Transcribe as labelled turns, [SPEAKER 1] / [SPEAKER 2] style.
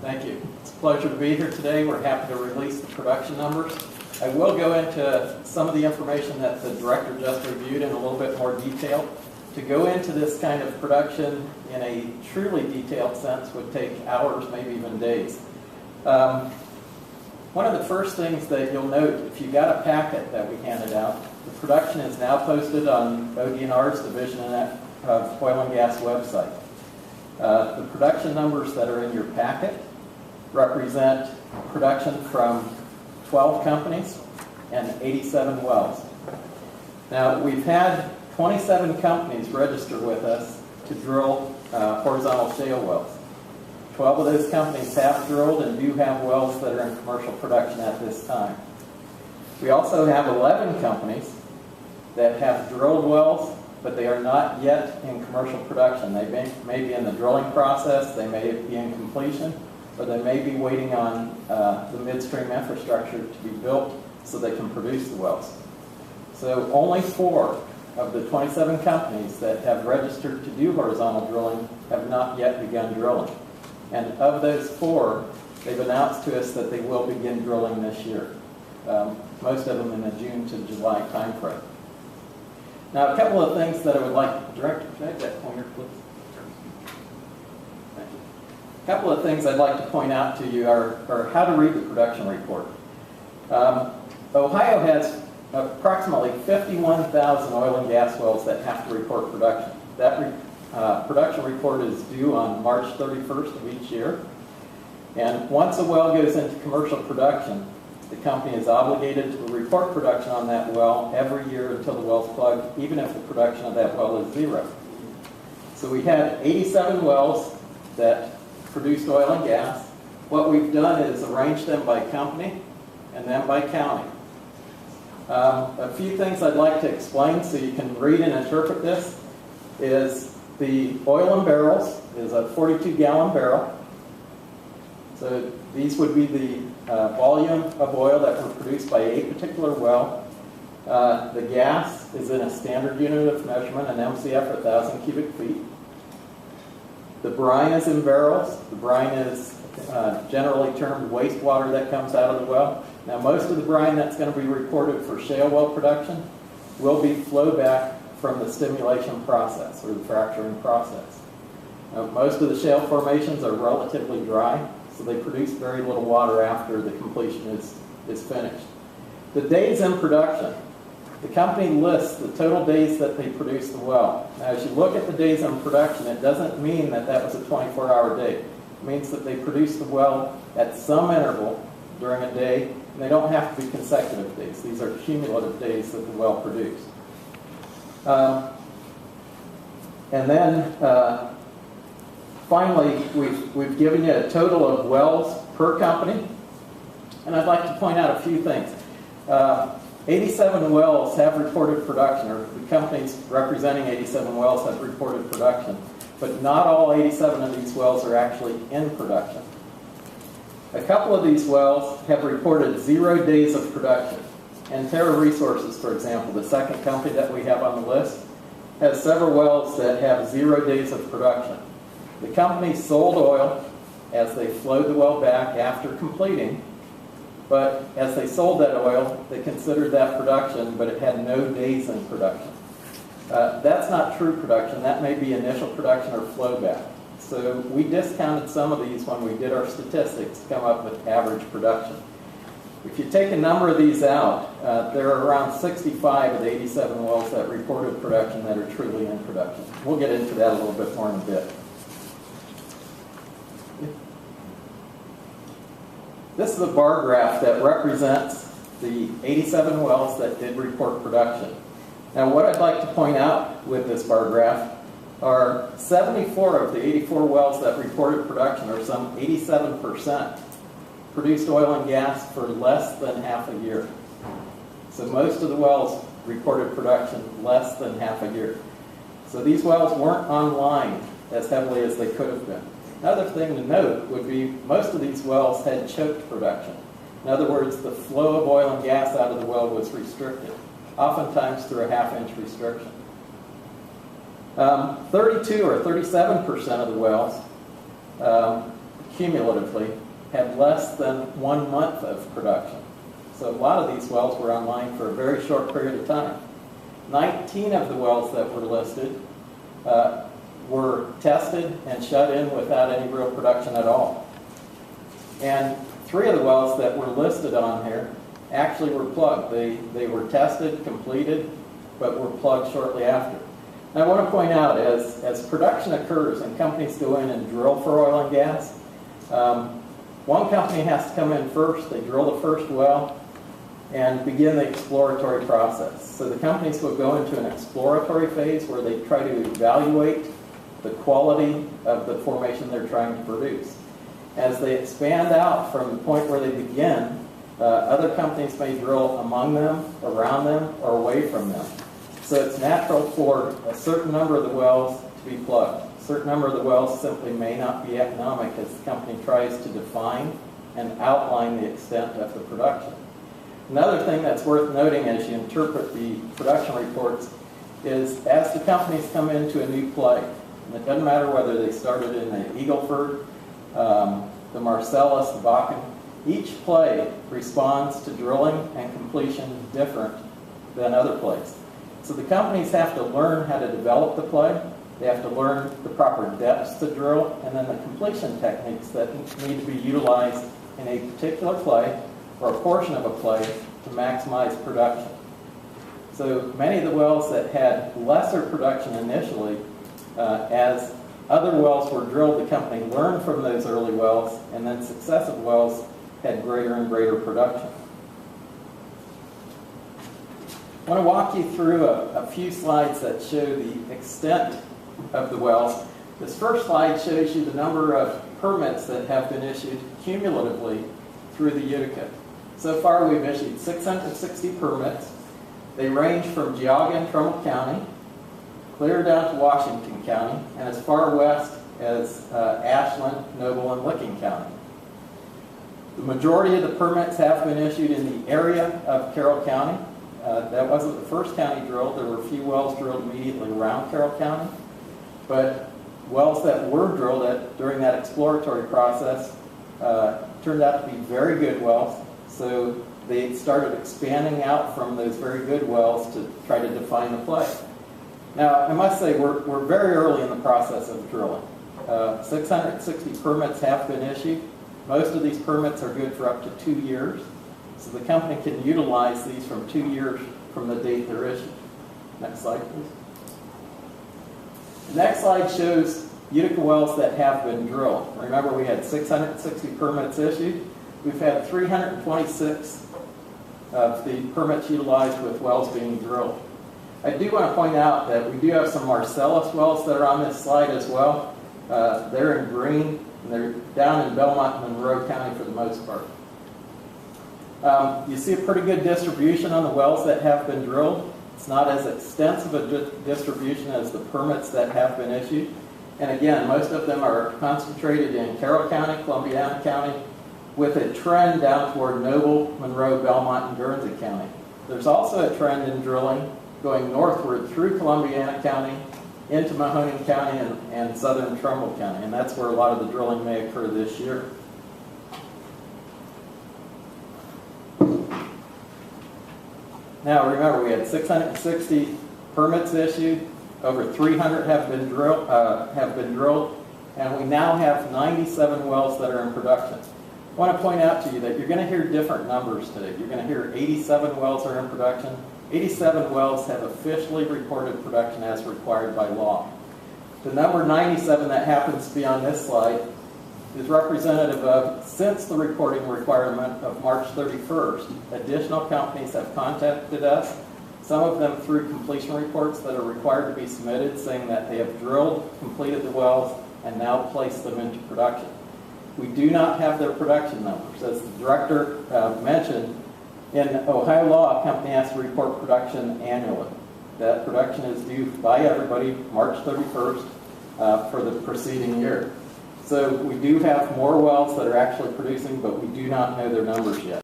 [SPEAKER 1] Thank you. It's a pleasure to be here today. We're happy to release the production numbers. I will go into some of the information that the director just reviewed in a little bit more detail. To go into this kind of production in a truly detailed sense would take hours, maybe even days. One of the first things that you'll note, if you got a packet that we handed out, the production is now posted on ODNR's Division of Oil and Gas website. The production numbers that are in your packet represent production from 12 companies and 87 wells. Now, we've had 27 companies register with us to drill horizontal shale wells. 12 of those companies have drilled and do have wells that are in commercial production at this time. We also have 11 companies that have drilled wells, but they are not yet in commercial production. They may be in the drilling process, they may be in completion, or they may be waiting on the midstream infrastructure to be built so they can produce the wells. So only 4 of the 27 companies that have registered to do horizontal drilling have not yet begun drilling. And of those 4, they've announced to us that they will begin drilling this year. Most of them in the June to July timeframe. Now, a couple of things that I would like, Director, can I have that pointer, please? Thank you. A couple of things I'd like to point out to you are how to read the production report. Ohio has approximately 51,000 oil and gas wells that have to report production. That production report is due on March 31st of each year. And once a well goes into commercial production, the company is obligated to report production on that well every year until the well's plugged, even if the production of that well is 0. So we had 87 wells that produced oil and gas. What we've done is arrange them by company and then by county. A few things I'd like to explain so you can read and interpret this is the oil in barrels is a 42-gallon barrel. So these would be the volume of oil that were produced by a particular well. The gas is in a standard unit of measurement, an MCF or 1,000 cubic feet. The brine is in barrels. The brine is generally termed wastewater that comes out of the well. Now, most of the brine that's going to be reported for shale well production will be flowback from the stimulation process or the fracturing process. Now, most of the shale formations are relatively dry, so they produce very little water after the completion is finished. The days in production, the company lists the total days that they produce the well. Now, as you look at the days in production, it doesn't mean that that was a 24-hour day. It means that they produce the well at some interval during a day, and they don't have to be consecutive days. These are cumulative days that the well produced. And then finally, we've given you a total of wells per company, and I'd like to point out a few things. 87 wells have reported production, or the companies representing 87 wells have reported production, but not all 87 of these wells are actually in production. A couple of these wells have reported 0 days of production. And Terra Resources, for example, the second company that we have on the list, has several wells that have 0 days of production. The company sold oil as they flowed the well back after completing, but as they sold that oil, they considered that production, but it had no days in production. That's not true production. That may be initial production or flowback. So we discounted some of these when we did our statistics to come up with average production. If you take a number of these out, there are around 65 of the 87 wells that reported production that are truly in production. We'll get into that a little bit more in a bit. This is a bar graph that represents the 87 wells that did report production. Now, what I'd like to point out with this bar graph are 74 of the 84 wells that reported production, or some 87%, produced oil and gas for less than half a year. So most of the wells reported production less than half a year. So these wells weren't online as heavily as they could have been. Another thing to note would be most of these wells had choked production. In other words, the flow of oil and gas out of the well was restricted, oftentimes through a half-inch restriction. 32 or 37% of the wells cumulatively had less than 1 month of production. So a lot of these wells were online for a very short period of time. 19 of the wells that were listed were tested and shut in without any real production at all. And 3 of the wells that were listed on here actually were plugged. They were tested, completed, but were plugged shortly after. Now I want to point out, as production occurs and companies go in and drill for oil and gas, one company has to come in first. They drill the first well and begin the exploratory process. So the companies will go into an exploratory phase where they try to evaluate the quality of the formation they're trying to produce. As they expand out from the point where they begin, other companies may drill among them, around them, or away from them. So it's natural for a certain number of the wells to be plugged. A certain number of the wells simply may not be economic as the company tries to define and outline the extent of the production. Another thing that's worth noting as you interpret the production reports is as the companies come into a new play, and it doesn't matter whether they started in the Eagle Ford, the Marcellus, the Bakken, each play responds to drilling and completion different than other plays. So the companies have to learn how to develop the play, they have to learn the proper depths to drill, and then the completion techniques that need to be utilized in a particular play or a portion of a play to maximize production. So many of the wells that had lesser production initially, as other wells were drilled, the company learned from those early wells, and then successive wells had greater and greater production. I want to walk you through a few slides that show the extent of the wells. This first slide shows you the number of permits that have been issued cumulatively through the Utica. So far we've issued 660 permits. They range from Geauga and Trumbull County, clear down to Washington County, and as far west as Ashland, Noble, and Licking County. The majority of the permits have been issued in the area of Carroll County. That wasn't the first county drilled. There were a few wells drilled immediately around Carroll County, but wells that were drilled during that exploratory process turned out to be very good wells, so they started expanding out from those very good wells to try to define the play. Now, I must say, we're very early in the process of drilling. 660 permits have been issued. Most of these permits are good for up to 2 years. So the company can utilize these from 2 years from the date they're issued. Next slide, please. The next slide shows Utica wells that have been drilled. Remember, we had 660 permits issued. We've had 326 of the permits utilized with wells being drilled. I do want to point out that we do have some Marcellus wells that are on this slide as well. They're in green, and they're down in Belmont and Monroe County for the most part. You see a pretty good distribution on the wells that have been drilled. It's not as extensive a distribution as the permits that have been issued. And again, most of them are concentrated in Carroll County, Columbiana County, with a trend down toward Noble, Monroe, Belmont, and Guernsey County. There's also a trend in drilling going northward through Columbiana County into Mahoning County and southern Trumbull County, and that's where a lot of the drilling may occur this year. Now remember, we had 660 permits issued, over 300 have been drilled, and we now have 97 wells that are in production. I want to point out to you that you're going to hear different numbers today. You're going to hear 87 wells are in production. 87 wells have officially reported production as required by law. The number 97 that happens to be on this slide is representative of, since the reporting requirement of March 31st, additional companies have contacted us, some of them through completion reports that are required to be submitted, saying that they have drilled, completed the wells, and now placed them into production. We do not have their production numbers. As the director mentioned, in Ohio law, a company has to report production annually. That production is due by everybody March 31st for the preceding year. So we do have more wells that are actually producing, but we do not know their numbers yet.